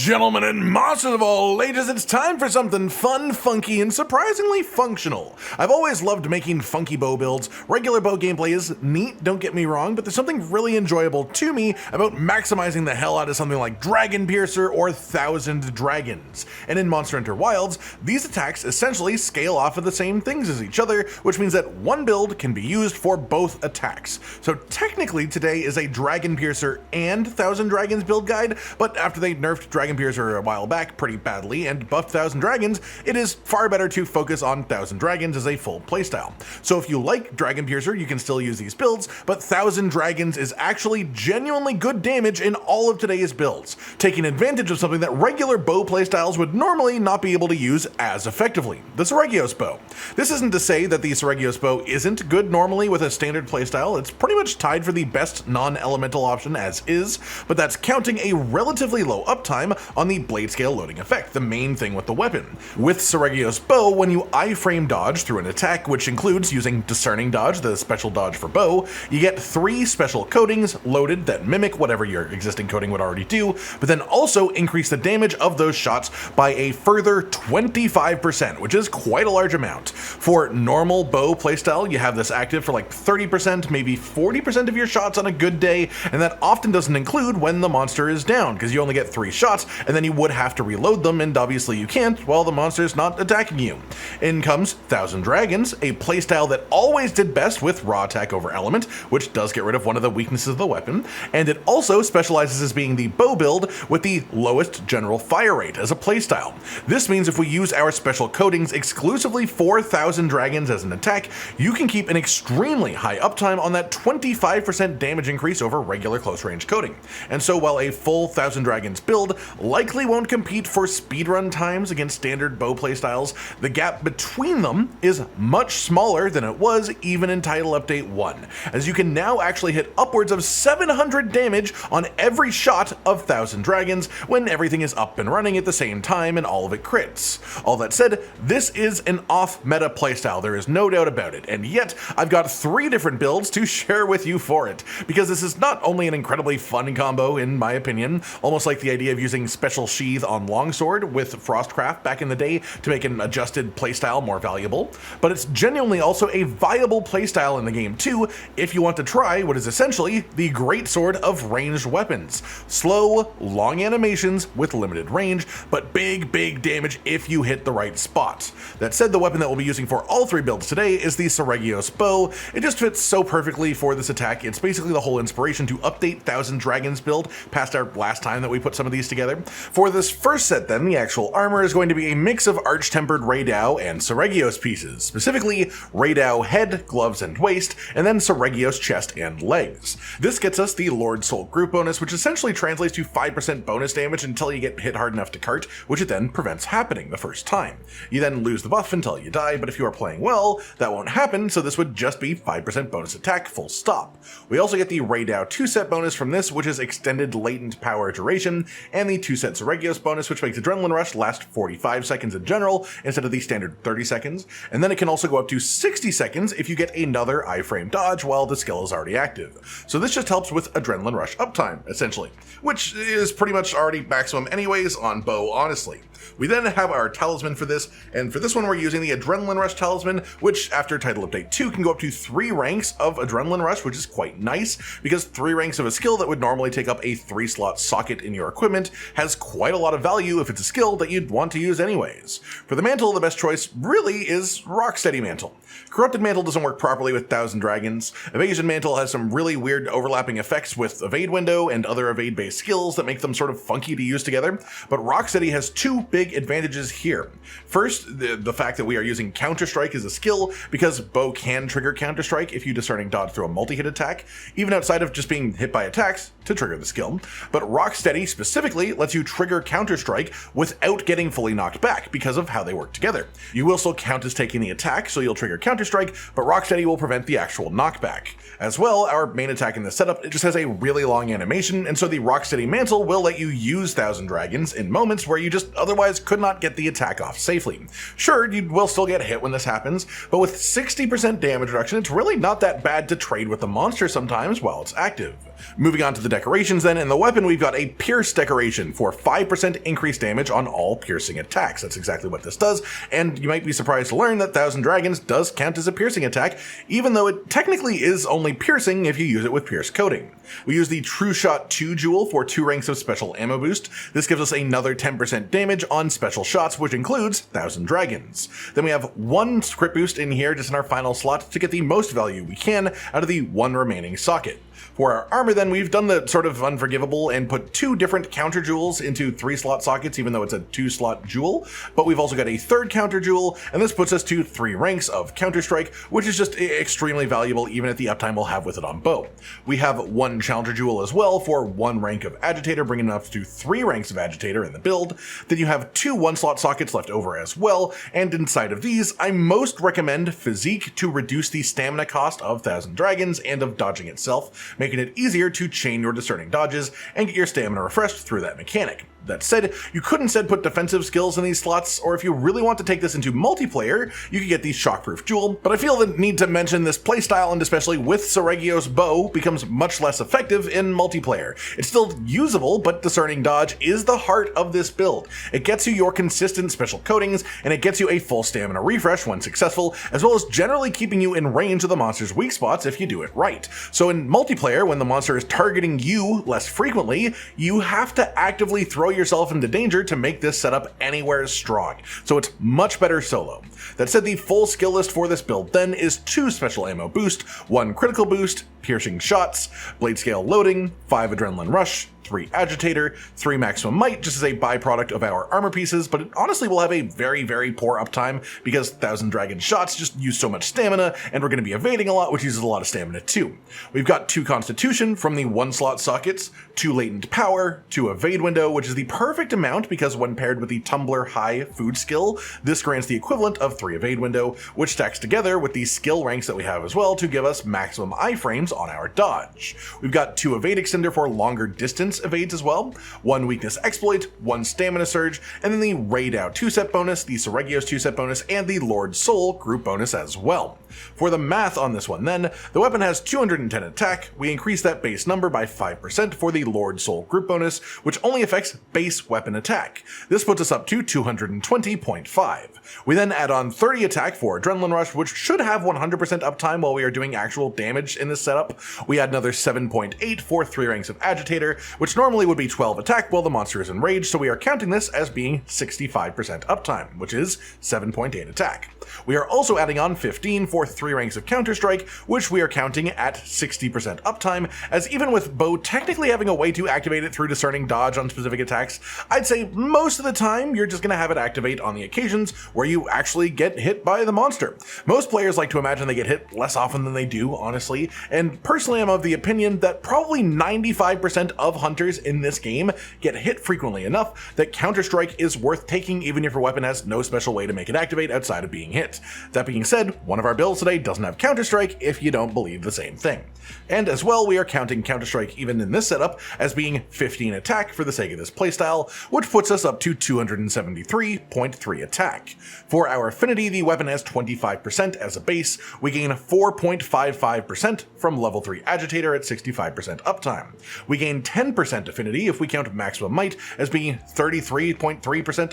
gentlemen, and monsters of all ages, it's time for something fun, funky, and surprisingly functional. I've always loved making funky bow builds. Regular bow gameplay is neat, don't get me wrong, but there's something really enjoyable to me about maximizing the hell out of something like Dragon Piercer or Thousand Dragons. And in Monster Hunter Wilds, these attacks essentially scale off of the same things as each other, which means that one build can be used for both attacks. So technically today is a Dragon Piercer and Thousand Dragons build guide, but after they nerfed Dragon Piercer a while back pretty badly and buffed Thousand Dragons, it is far better to focus on Thousand Dragons as a full playstyle. So if you like Dragon Piercer, you can still use these builds, but Thousand Dragons is actually genuinely good damage in all of today's builds, taking advantage of something that regular bow playstyles would normally not be able to use as effectively, the seregios bow. This isn't to say that the seregios bow isn't good normally with a standard playstyle. It's pretty much tied for the best non-elemental option as is, but that's counting a relatively low uptime on the bladescale loading effect, the main thing with the weapon. With seregios bow, when you iframe dodge through an attack, which includes using discerning dodge, the special dodge for bow, you get 3 special coatings loaded that mimic whatever your existing coating would already do, but then also increase the damage of those shots by a further 25%, which is quite a large amount. For normal bow playstyle, you have this active for like 30%, maybe 40% of your shots on a good day, and that often doesn't include when the monster is down, because you only get 3 shots, and then you would have to reload them, and obviously you can't while the monster's not attacking you. In comes Thousand Dragons, a playstyle that always did best with raw attack over element, which does get rid of one of the weaknesses of the weapon, and it also specializes as being the bow build with the lowest general fire rate as a playstyle. This means if we use our special coatings exclusively for Thousand Dragons as an attack, you can keep an extremely high uptime on that 25% damage increase over regular close range coating. And so while a full Thousand Dragons build likely won't compete for speedrun times against standard bow playstyles, the gap between them is much smaller than it was even in Title Update 1, as you can now actually hit upwards of 700 damage on every shot of Thousand Dragons when everything is up and running at the same time and all of it crits. All that said, this is an off-meta playstyle, there is no doubt about it, and yet I've got 3 different builds to share with you for it, because this is not only an incredibly fun combo in my opinion, almost like the idea of using special sheath on longsword with Frostcraft back in the day to make an adjusted playstyle more valuable, but it's genuinely also a viable playstyle in the game too if you want to try what is essentially the greatsword of ranged weapons. Slow, long animations with limited range, but big damage if you hit the right spot. That said, the weapon that we'll be using for all 3 builds today is the seregios bow. It just fits so perfectly for this attack. It's basically the whole inspiration to update Thousand Dragons build past our last time that we put some of these together. For this first set then, the actual armor is going to be a mix of arch-tempered Raidao and seregios pieces, specifically Raidao head, gloves, and waist, and then seregios chest and legs. This gets us the Lord Soul group bonus, which essentially translates to 5% bonus damage until you get hit hard enough to cart, which it then prevents happening the first time. You then lose the buff until you die, but if you are playing well, that won't happen, so this would just be 5% bonus attack, full stop. We also get the Raidao 2-set bonus from this, which is extended latent power duration, and the 2-set seregios bonus, which makes Adrenaline Rush last 45 seconds in general, instead of the standard 30 seconds, and then it can also go up to 60 seconds if you get another iframe dodge while the skill is already active. So this just helps with Adrenaline Rush uptime, essentially, which is pretty much already maximum anyways on bow, honestly. We then have our talisman for this, and for this one we're using the Adrenaline Rush talisman, which after Title Update 2 can go up to 3 ranks of Adrenaline Rush, which is quite nice, because 3 ranks of a skill that would normally take up a 3-slot socket in your equipment has quite a lot of value if it's a skill that you'd want to use anyways. For the mantle, the best choice really is Rocksteady Mantle. Corrupted Mantle doesn't work properly with Thousand Dragons. Evasion Mantle has some really weird overlapping effects with Evade Window and other evade-based skills that make them sort of funky to use together, but Rocksteady has 2 big advantages here. First, the fact that we are using Counter-Strike as a skill, because bow can trigger Counter-Strike if you discerning dodge through a multi-hit attack, even outside of just being hit by attacks to trigger the skill. But Rocksteady specifically lets you trigger Counter-Strike without getting fully knocked back because of how they work together. You will still count as taking the attack, so you'll trigger Counter-Strike, but Rocksteady will prevent the actual knockback. As well, our main attack in this setup, it just has a really long animation, and so the Rocksteady Mantle will let you use Thousand Dragons in moments where you just otherwise could not get the attack off safely. Sure, you will still get hit when this happens, but with 60% damage reduction, it's really not that bad to trade with the monster sometimes while it's active. Moving on to the decorations then, in the weapon we've got a pierce decoration for 5% increased damage on all piercing attacks. That's exactly what this does, and you might be surprised to learn that Thousand Dragons does count as a piercing attack, even though it technically is only piercing if you use it with pierce coating. We use the True Shot 2 jewel for 2 ranks of special ammo boost. This gives us another 10% damage on special shots, which includes Thousand Dragons. Then we have 1 crit boost in here, just in our final slot, to get the most value we can out of the 1 remaining socket. For our armor then, we've done the sort of unforgivable and put 2 different counter jewels into 3 slot sockets, even though it's a 2 slot jewel, but we've also got a 3rd counter jewel, and this puts us to 3 ranks of counter strike, which is just extremely valuable even at the uptime we'll have with it on bow. We have 1 challenger jewel as well for 1 rank of agitator, bringing it up to 3 ranks of agitator in the build. Then you have 2 1 slot sockets left over as well, and inside of these, I most recommend physique to reduce the stamina cost of Thousand Dragons and of dodging itself, making it easier to chain your discerning dodges and get your stamina refreshed through that mechanic. That said, you could instead put defensive skills in these slots, or if you really want to take this into multiplayer, you could get the Shockproof Jewel, but I feel the need to mention this playstyle, and especially with Seregios' bow, becomes much less effective in multiplayer. It's still usable, but Discerning Dodge is the heart of this build. It gets you your consistent special coatings, and it gets you a full stamina refresh when successful, as well as generally keeping you in range of the monster's weak spots if you do it right. So in multiplayer, when the monster is targeting you less frequently, you have to actively throw yourself into danger to make this setup anywhere strong, so it's much better solo. That said, the full skill list for this build then is 2 special ammo boost, 1 critical boost, piercing shots, bladescale loading, 5 adrenaline rush, 3 agitator, 3 maximum might just as a byproduct of our armor pieces, but it honestly will have a very, very poor uptime because Thousand Dragon shots just use so much stamina, and we're going to be evading a lot, which uses a lot of stamina too. We've got 2 constitution from the 1 slot sockets, 2 latent power, 2 evade window, which is the perfect amount because when paired with the tumbler high food skill, this grants the equivalent of 3 evade window, which stacks together with the skill ranks that we have as well to give us maximum iframes on our dodge. We've got 2 evade extender for longer distance evades as well, 1 weakness exploit, 1 stamina surge, and then the raid out 2-set bonus, the Seregios 2-set bonus, and the Lord Soul group bonus as well. For the math on this one then, the weapon has 210 attack, we increase that base number by 5% for the Lord Soul group bonus, which only affects base weapon attack. This puts us up to 220.5. We then add on 30 attack for Adrenaline Rush, which should have 100% uptime while we are doing actual damage in this setup. We add another 7.8 for 3 ranks of Agitator, which normally would be 12 attack while the monster is enraged, so we are counting this as being 65% uptime, which is 7.8 attack. We are also adding on 15 for 3 ranks of Counter-Strike, which we are counting at 60% uptime, as even with bow technically having a way to activate it through discerning dodge on specific attacks, I'd say most of the time you're just going to have it activate on the occasions where you actually get hit by the monster. Most players like to imagine they get hit less often than they do, honestly, and personally I'm of the opinion that probably 95% of hunters in this game get hit frequently enough that Counter-Strike is worth taking even if your weapon has no special way to make it activate outside of being hit. That being said, one of our builds today doesn't have Counter-Strike if you don't believe the same thing. And as well, we are counting Counter-Strike even in this setup as being 15 attack for the sake of this playstyle, which puts us up to 273.3 attack. For our affinity, the weapon has 25% as a base. We gain 4.55% from level 3 Agitator at 65% uptime. We gain 10% affinity if we count maximum might as being 33.3%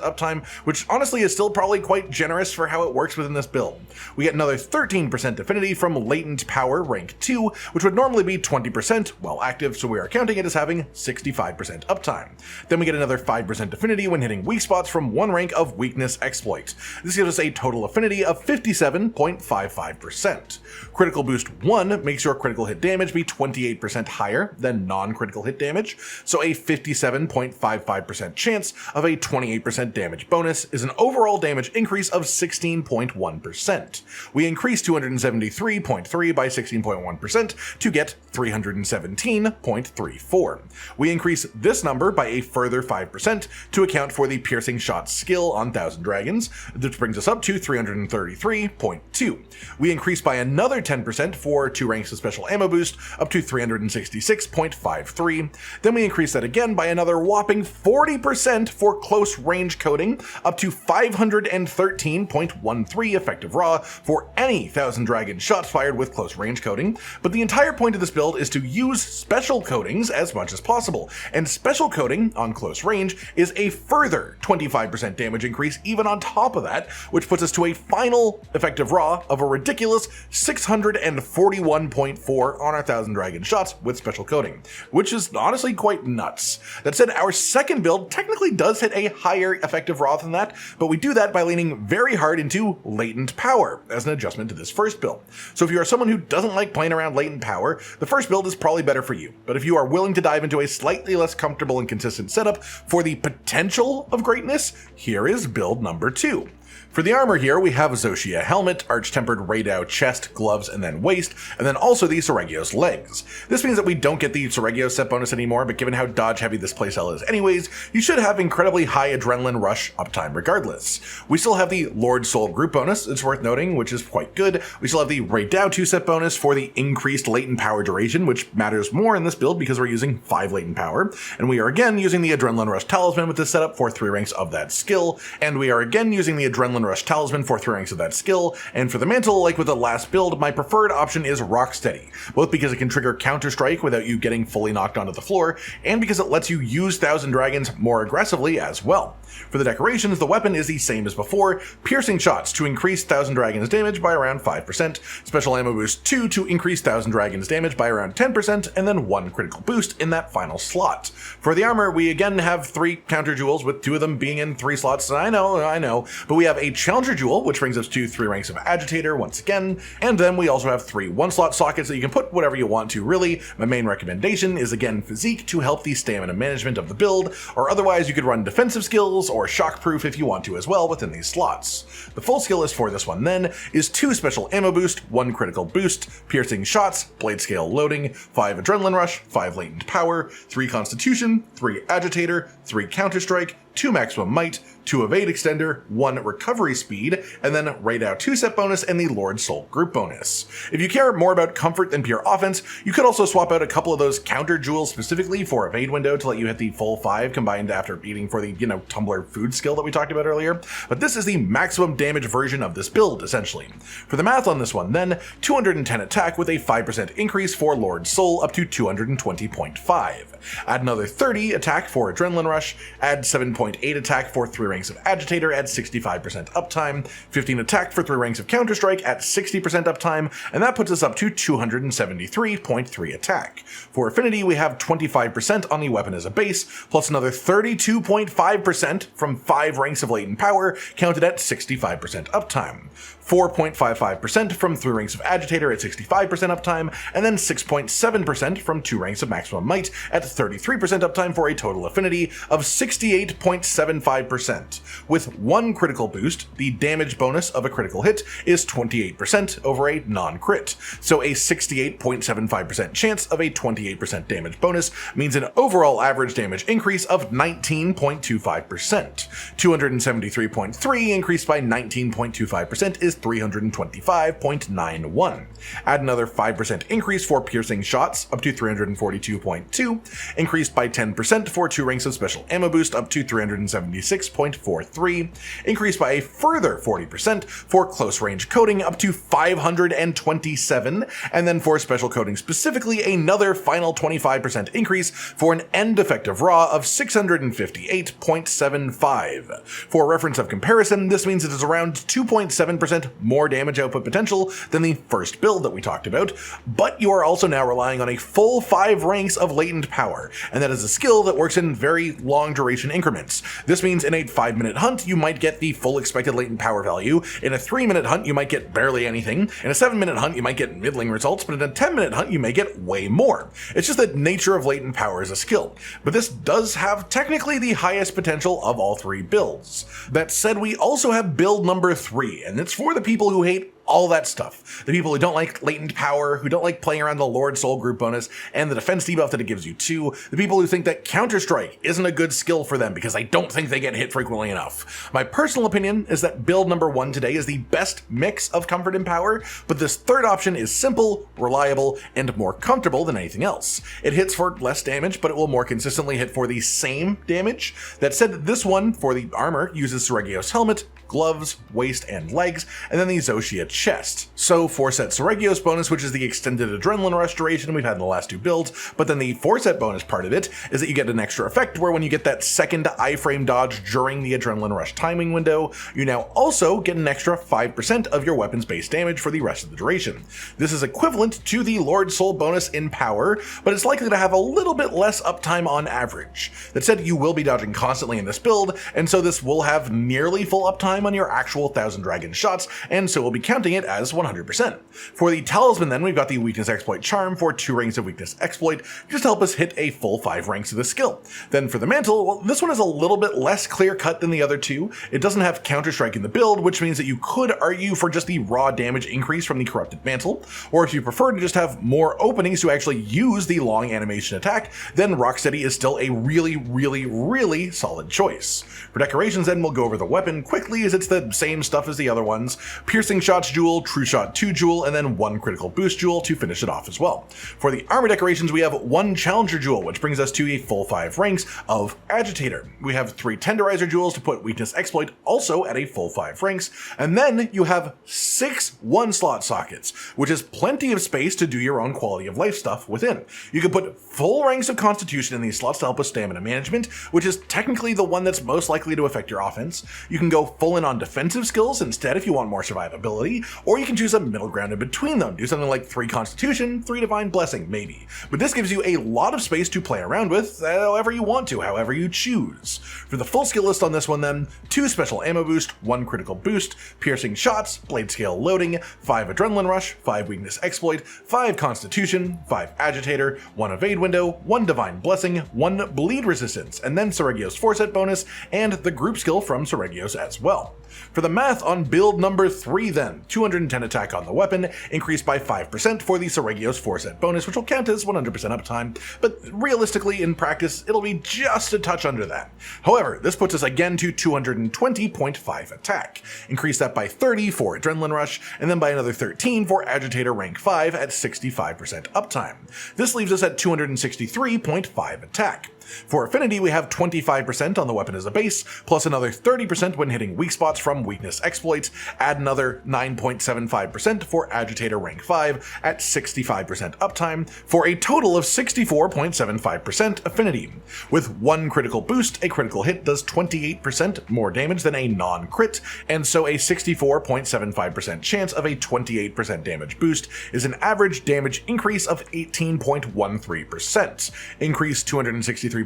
uptime, which honestly is still probably quite generous for how it works within this build. We get another 13% affinity from latent power rank 2, which would normally be 20% while active, so we are counting it as having 65% uptime. Then we get another 5% affinity when hitting weak spots from 1 rank of weakness exploit. This gives us a total affinity of 57.55%. Critical boost 1 makes your critical hit damage be 28% higher than non-critical hit damage, so a 57.55% chance of a 28% damage bonus is an overall damage increase of 16.1%. We increase 273.3 by 16.1% to get 317.34. We increase this number by a further 5% to account for the piercing shot skill on Thousand Dragons, which brings us up to 333.2. We increase by another 10% for 2 ranks of special ammo boost up to 366.53. Then we increase that again by another whopping 40% for close range coating, up to 513.13 effective raw for any Thousand Dragon shots fired with close range coating. But the entire point of this build is to use special coatings as much as possible, and special coating on close range is a further 25% damage increase even on top of that, which puts us to a final effective raw of a ridiculous 641.4 on our Thousand Dragon shots with special coating, which is honestly quite nuts. That said, our second build technically does hit a higher effective raw than that, but we do that by leaning very hard into latent power as an adjustment to this first build. So if you are someone who doesn't like playing around latent power, the first build is probably better for you. But if you are willing to dive into a slightly less comfortable and consistent setup for the potential of greatness, here is build number 2. For the armor here, we have Zoshia helmet, arch-tempered Raidao chest, gloves, and then waist, and then also the Seregios legs. This means that we don't get the Seregios set bonus anymore, but given how dodge-heavy this playstyle is anyways, you should have incredibly high adrenaline rush uptime regardless. We still have the Lord Soul group bonus, it's worth noting, which is quite good. We still have the Raidao 2 set bonus for the increased latent power duration, which matters more in this build because we're using 5 latent power, and we are again using the Adrenaline Rush talisman with this setup for 3 ranks of that skill, and we are again using the Adrenaline Rush talisman for 3 ranks of that skill, and for the mantle, like with the last build, my preferred option is Rocksteady, both because it can trigger counter strike without you getting fully knocked onto the floor, and because it lets you use Thousand Dragons more aggressively as well. For the decorations, the weapon is the same as before, piercing shots to increase Thousand Dragons damage by around 5%, special ammo boost 2 to increase Thousand Dragons damage by around 10%, and then 1 critical boost in that final slot. For the armor, we again have 3 counter jewels, with 2 of them being in 3 slots. I know, but we have a Challenger Jewel, which brings us to 3 ranks of Agitator once again, and then we also have 3 one-slot sockets that you can put whatever you want to really. My main recommendation is again Physique to help the stamina management of the build, or otherwise you could run defensive skills or shockproof if you want to as well within these slots. The full skill list for this one then is 2 special ammo boost, 1 critical boost, piercing shots, bladescale loading, 5 adrenaline rush, 5 latent power, 3 constitution, 3 agitator, 3 counter strike, 2 maximum might, 2 evade extender, 1 recovery speed, and then Raidao 2 set bonus and the Lord Soul group bonus. If you care more about comfort than pure offense, you could also swap out a couple of those counter jewels specifically for evade window to let you hit the full 5 combined after eating for the, tumbler food skill that we talked about earlier. But this is the maximum damage version of this build, essentially. For the math on this one then, 210 attack with a 5% increase for Lord Soul up to 220.5. Add another 30 attack for Adrenaline Rush, add 7.8 attack for 3 ranks of Agitator at 65% uptime, 15 attack for 3 ranks of Counter Strike at 60% uptime, and that puts us up to 273.3 attack. For Affinity, we have 25% on the weapon as a base, plus another 32.5% from 5 ranks of Latent Power, counted at 65% uptime. 4.55% from 3 ranks of Agitator at 65% uptime, and then 6.7% from 2 ranks of Maximum Might at 33% uptime for a total affinity of 68.75%. With 1 critical boost, the damage bonus of a critical hit is 28% over a non-crit, so a 68.75% chance of a 28% damage bonus means an overall average damage increase of 19.25%. 273.3 increased by 19.25% is 325.91. Add another 5% increase for piercing shots up to 342.2, increased by 10% for 2 ranks of special ammo boost up to 376.43, increased by a further 40% for close range coating up to 527, and then for special coating specifically another final 25% increase for an end effective raw of 658.75. For reference of comparison, this means it is around 2.7% more damage output potential than the first build that we talked about, but you are also now relying on a full 5 ranks of latent power, and that is a skill that works in very long duration increments. This means in a 5-minute hunt, you might get the full expected latent power value. In a 3-minute hunt, you might get barely anything. In a 7-minute hunt, you might get middling results, but in a 10-minute hunt, you may get way more. It's just the nature of latent power as a skill, but this does have technically the highest potential of all 3 builds. That said, we also have build number 3, and it's for the people who hate all that stuff. The people who don't like latent power, who don't like playing around the Lord Soul group bonus, and the defense debuff that it gives you too. The people who think that Counter-Strike isn't a good skill for them because I don't think they get hit frequently enough. My personal opinion is that build number 1 today is the best mix of comfort and power, but this third option is simple, reliable, and more comfortable than anything else. It hits for less damage, but it will more consistently hit for the same damage. That said, this one, for the armor, uses seregios helmet, gloves, waist, and legs, and then the Zoshia chest. So 4-set seregios bonus, which is the extended adrenaline rush duration we've had in the last 2 builds, but then the 4-set bonus part of it is that you get an extra effect where when you get that second iframe dodge during the adrenaline rush timing window, you now also get an extra 5% of your weapon's base damage for the rest of the duration. This is equivalent to the Lord Soul bonus in power, but it's likely to have a little bit less uptime on average. That said, you will be dodging constantly in this build, and so this will have nearly full uptime on your actual 1000 dragon shots, and so we'll be counting it as 100%. For the talisman then, we've got the weakness exploit charm for 2 ranks of weakness exploit, just to help us hit a full 5 ranks of the skill. Then for the mantle, well, this one is a little bit less clear cut than the other 2. It doesn't have Counter-Strike in the build, which means that you could argue for just the raw damage increase from the corrupted mantle, or if you prefer to just have more openings to actually use the long animation attack, then Rocksteady is still a really solid choice. For decorations then, we'll go over the weapon quickly as it's the same stuff as the other ones. Piercing shots jewel, true shot 2 jewel, and then 1 critical boost jewel to finish it off as well. For the armor decorations, we have 1 challenger jewel, which brings us to a full 5 ranks of agitator. We have 3 tenderizer jewels to put weakness exploit also at a full 5 ranks, and then you have 6 1-slot sockets, which is plenty of space to do your own quality of life stuff within. You can put full ranks of constitution in these slots to help with stamina management, which is technically the one that's most likely to affect your offense. You can go full in on defensive skills instead if you want more survivability, or you can choose a middle ground in between them. Do something like 3 constitution, 3 divine blessing, maybe. But this gives you a lot of space to play around with however you want to, however you choose. For the full skill list on this one then, 2 special ammo boost, 1 critical boost, piercing shots, blade scale loading, 5 adrenaline rush, 5 weakness exploit, 5 constitution, 5 agitator, 1 evade window, 1 divine blessing, 1 bleed resistance, and then Seregios 4-set bonus, and the group skill from Seregios as well. For the math on build number 3 then, 210 attack on the weapon, increased by 5% for the Seregios 4-set bonus, which will count as 100% uptime, but realistically in practice it'll be just a touch under that. However, this puts us again to 220.5 attack. Increase that by 30 for adrenaline rush, and then by another 13 for agitator rank 5 at 65% uptime. This leaves us at 263.5 attack. For affinity, we have 25% on the weapon as a base, plus another 30% when hitting weak spots from weakness exploits, add another 9.75% for agitator rank 5 at 65% uptime, for a total of 64.75% affinity. With 1 critical boost, a critical hit does 28% more damage than a non-crit, and so a 64.75% chance of a 28% damage boost is an average damage increase of 18.13%. Increase 263.5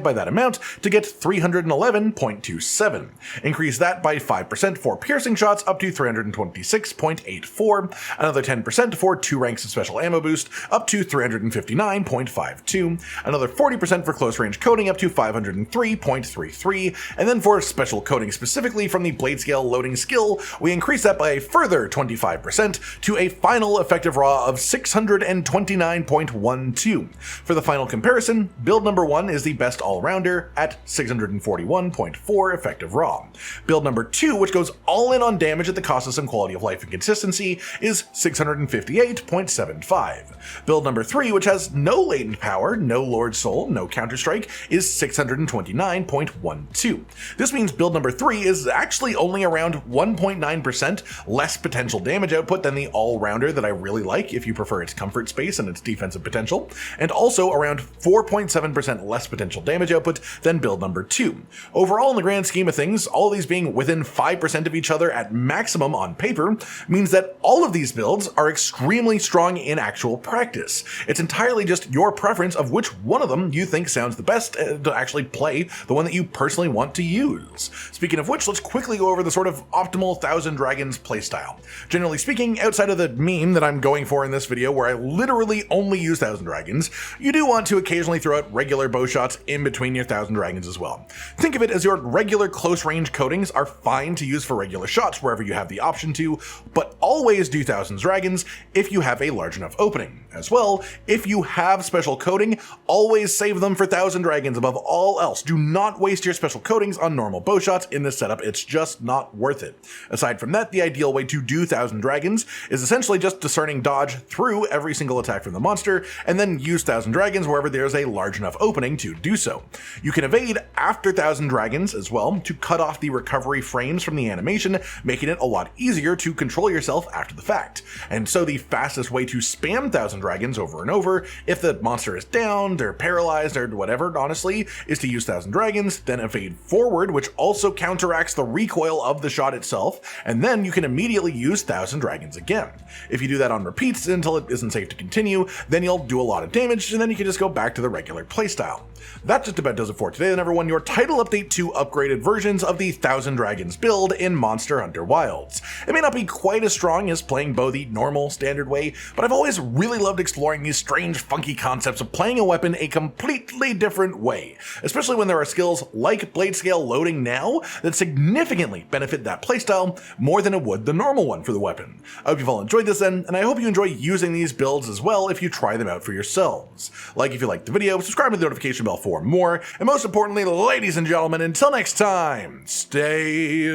by that amount to get 311.27. Increase that by 5% for piercing shots up to 326.84, another 10% for 2 ranks of special ammo boost up to 359.52, another 40% for close range coating up to 503.33, and then for special coating specifically from the blade scale loading skill, we increase that by a further 25% to a final effective raw of 629.12. For the final comparison, build number 1 is the best all-rounder at 641.4 effective raw. Build number 2, which goes all in on damage at the cost of some quality of life and consistency, is 658.75. Build number 3, which has no latent power, no Lord Soul, no Counter-Strike, is 629.12. This means build number 3 is actually only around 1.9% less potential damage output than the all-rounder that I really like if you prefer its comfort space and its defensive potential, and also around 4.7% less potential damage output than build number 2. Overall, in the grand scheme of things, all of these being within 5% of each other at maximum on paper means that all of these builds are extremely strong in actual practice. It's entirely just your preference of which one of them you think sounds the best to actually play, the one that you personally want to use. Speaking of which, let's quickly go over the sort of optimal 1000 Dragons playstyle. Generally speaking, outside of the meme that I'm going for in this video where I literally only use 1000 Dragons, you do want to occasionally throw out regular bow shots in between your 1000 Dragons as well. Think of it as your regular close range coatings are fine fine to use for regular shots wherever you have the option to, but always do Thousand Dragons if you have a large enough opening. As well, if you have special coating, always save them for Thousand Dragons above all else. Do not waste your special coatings on normal bow shots in this setup, it's just not worth it. Aside from that, the ideal way to do Thousand Dragons is essentially just discerning dodge through every single attack from the monster, and then use Thousand Dragons wherever there's a large enough opening to do so. You can evade after Thousand Dragons as well to cut off the recovery frames from the animation, making it a lot easier to control yourself after the fact. And so the fastest way to spam Thousand Dragons over and over, if the monster is downed or paralyzed or whatever, honestly, is to use Thousand Dragons, then evade forward, which also counteracts the recoil of the shot itself, and then you can immediately use Thousand Dragons again. If you do that on repeats until it isn't safe to continue, then you'll do a lot of damage, and then you can just go back to the regular playstyle. That just about does it for today, then everyone. Your title update to upgraded versions of the Thousand Dragons build in Monster Hunter Wilds. It may not be quite as strong as playing bow the normal, standard way, but I've always really loved exploring these strange, funky concepts of playing a weapon a completely different way, especially when there are skills like bladescale loading now that significantly benefit that playstyle more than it would the normal one for the weapon. I hope you've all enjoyed this then, and I hope you enjoy using these builds as well if you try them out for yourselves. Like if you liked the video, subscribe to the notification bell for more, and most importantly, ladies and gentlemen, until next time, stay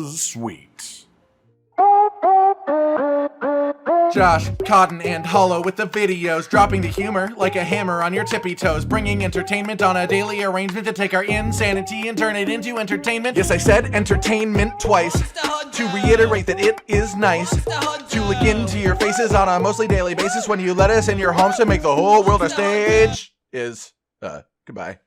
sweet. Josh, Cotton, and Hollow with the videos, dropping the humor like a hammer on your tippy toes, bringing entertainment on a daily arrangement to take our insanity and turn it into entertainment. Yes, I said entertainment twice, to reiterate that it is nice to look into your faces on a mostly daily basis when you let us in your homes to make the whole world a stage. Goodbye.